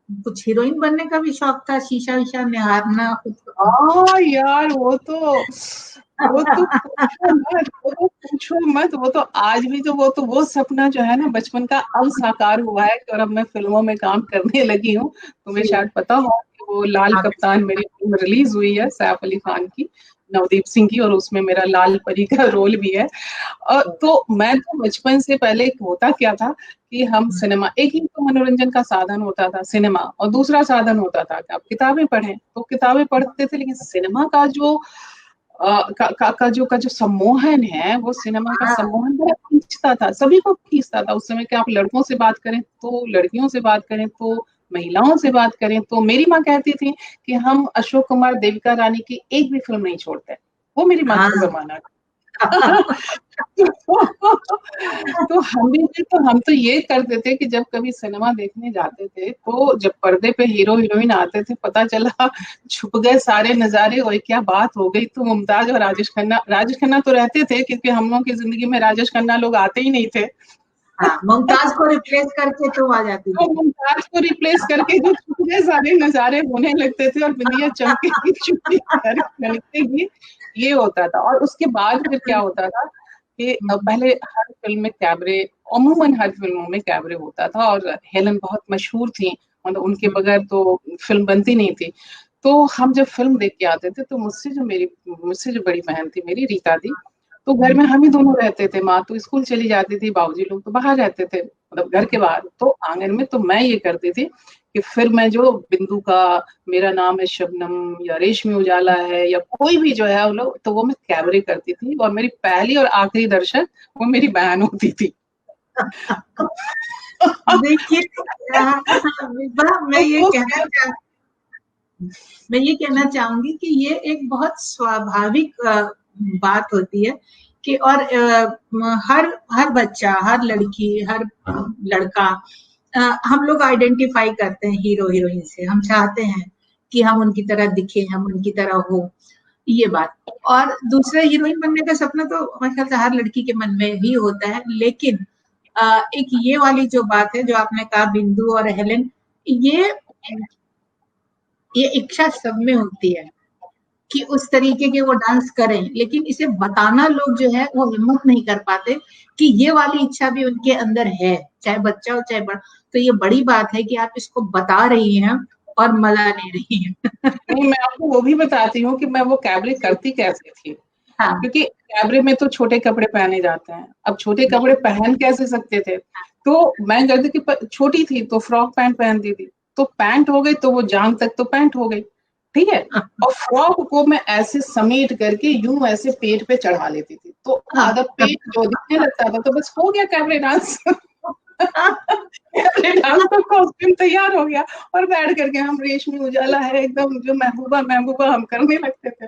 कुछ हीरोइन बनने का भी शौक था, शीशा वीशा निहारना खुद को? हाँ यार, वो तो पूछो मत, वो तो आज भी, तो वो सपना जो है ना बचपन का, अब साकार हुआ है और अब मैं फिल्मों में काम करने लगी हूँ। तुम्हें जी। शायद पता हो कि वो लाल हाँ, कप्तान मेरी फिल्म रिलीज हुई है, सैफ अली खान की, नवदीप सिंह की, और उसमें मेरा लाल परी का रोल भी है। तो मैं तो बचपन से पहले, होता क्या था कि हम सिनेमा, एक ही तो मनोरंजन का साधन होता था सिनेमा, और दूसरा साधन होता था कि आप किताबें पढ़ें, तो किताबें पढ़ते थे, लेकिन सिनेमा का जो का जो सम्मोहन है, वो सिनेमा का हाँ, सम्मोहन बड़ा खींचता था, सभी को खींचता था उस समय। कि आप लड़कों से बात करें तो, लड़कियों से बात करें तो, महिलाओं से बात करें तो, मेरी माँ कहती थी कि हम अशोक कुमार, देविका रानी की एक भी फिल्म नहीं छोड़ते। वो मेरी माँ हाँ। का जमाना तो हम तो ये करते थे कि जब कभी सिनेमा देखने जाते थे, तो जब पर्दे पे हीरो हीरोइन आते थे, पता चला छुप गए सारे नजारे, और क्या बात हो गई, तो मुमताज और राजेश खन्ना तो रहते थे, क्योंकि हम लोगों की जिंदगी में राजेश खन्ना लोग आते ही नहीं थे। हाँ, मुमताज को रिप्लेस करके तुम आ जाती तो थी। मुमताज को रिप्लेस करके जो छुप गए सारे नजारे होने लगते थे, और बिंदिया चमकेगी, चुप्पी खड़केगी, ये होता था। और उसके बाद फिर क्या होता था कि पहले हर फिल्म में कैबरे, अमूमन हर फिल्मों में कैबरे होता था, और हेलन बहुत मशहूर थी, मतलब उनके बगैर तो फिल्म बनती नहीं थी। तो हम जब फिल्म देख के आते थे, तो मुझसे जो बड़ी बहन थी मेरी, रीता दी, तो घर में हम ही दोनों रहते थे, माँ तो स्कूल चली जाती थी, बाबूजी लोग तो बाहर रहते थे, मतलब घर के बाहर। तो आंगन में तो मैं ये करती थी कि फिर मैं जो बिंदु का, मेरा नाम है शबनम, या रेशमी उजाला है, या कोई भी जो है वो लोग, तो वो मैं कैबरे करती थी, और मेरी पहली और आखिरी दर्शक वो मेरी बहन होती थी। देखिए, विभा, तो वो मैं ये कहना चाहूंगी कि ये एक बहुत स्वाभाविक बात होती है कि, और हर हर बच्चा, हर लड़की, हर लड़का, हम लोग आइडेंटिफाई करते हैं हीरो हीरोइन से, हम चाहते हैं कि हम उनकी तरह दिखे, हम उनकी तरह हो, ये बात। और दूसरा, हीरोइन बनने का सपना तो मेरे ख्याल से हर लड़की के मन में भी होता है, लेकिन एक ये वाली जो बात है जो आपने कहा, बिंदु और हेलेन, ये ये इच्छा सब में होती है कि उस तरीके के वो डांस करें, लेकिन इसे बताना लोग जो है वो हिम्मत नहीं कर पाते कि ये वाली इच्छा भी उनके अंदर है, चाहे बच्चा हो चाहे बड़ा। तो ये बड़ी बात है कि आप इसको बता रही हैं और मजा ले रही हैं। नहीं, मैं आपको वो भी बताती हूँ कि मैं वो कैबरे करती कैसे थी। हाँ, क्योंकि कैबरे में तो छोटे कपड़े पहने जाते हैं, अब छोटे कपड़े पहन कैसे सकते थे, तो मैं करती कि छोटी थी तो फ्रॉक पैंट पहनती थी, तो पैंट हो गई तो वो जांग तक तो पैंट हो गई, ठीक है, और फ्रॉक को मैं ऐसे समेट करके यूं ऐसे पेट पे चढ़ा लेती थी, तो आधा पेट जो दिखने लगता था, तो बस हो गया कैबरे डांस। कैबरे डांस का कॉस्ट्यूम तैयार हो गया, और बैठ करके हम रेशमी उजाला है एकदम, जो महबूबा महबूबा हम करने लगते थे।